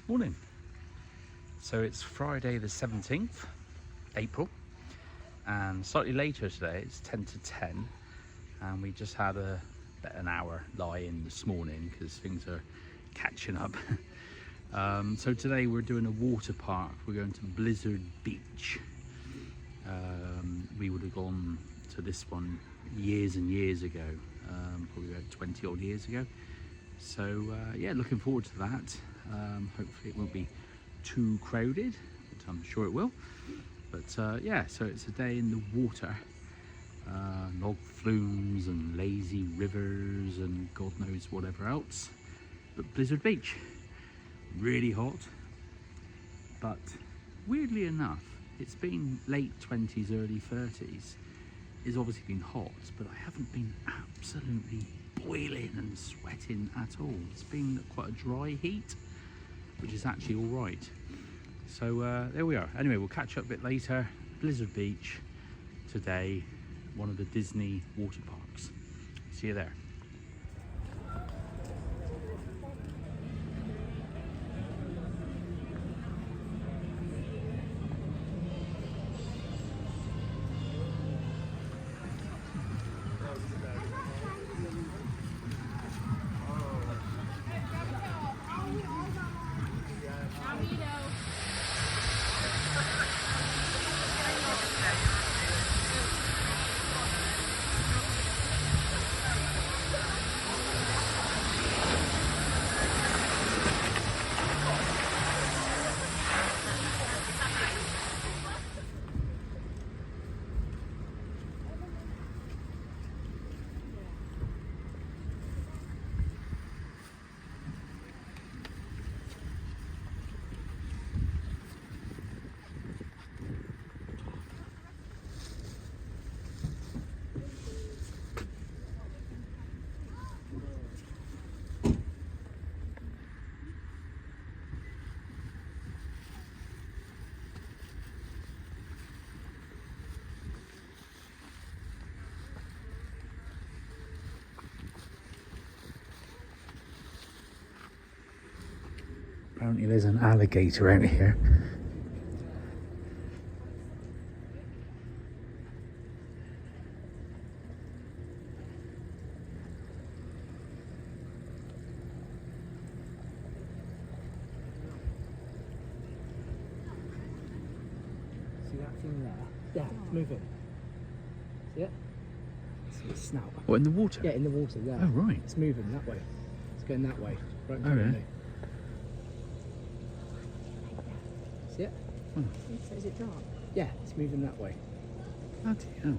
Morning. So it's Friday the 17th April and slightly later today. It's 10 to 10 and we just had about an hour lie-in this morning because things are catching up. So today we're doing a water park. We're going to Blizzard Beach. We would have gone to this one years and years ago, probably about 20 odd years ago. So yeah, looking forward to that. Hopefully it won't be too crowded, but I'm sure it will. But yeah, so it's a day in the water. Log flumes and lazy rivers and God knows whatever else. But Blizzard Beach, really hot. But weirdly enough, it's been late 20s, early 30s. It's obviously been hot, but I haven't been absolutely boiling and sweating at all. It's been quite a dry heat, which is actually all right. So there we are. Anyway, we'll catch up a bit later. Blizzard Beach today, one of the Disney water parks. See you there. Apparently there's an alligator out here. See that thing there? Yeah, it's moving. See it? See its snout. What, in the water? Yeah, in the water, yeah. Oh, right. It's moving that way. It's going that way. Right, Oh, yeah. See it? Hmm. Is it dark? Yeah, it's moving that way. Bloody hell.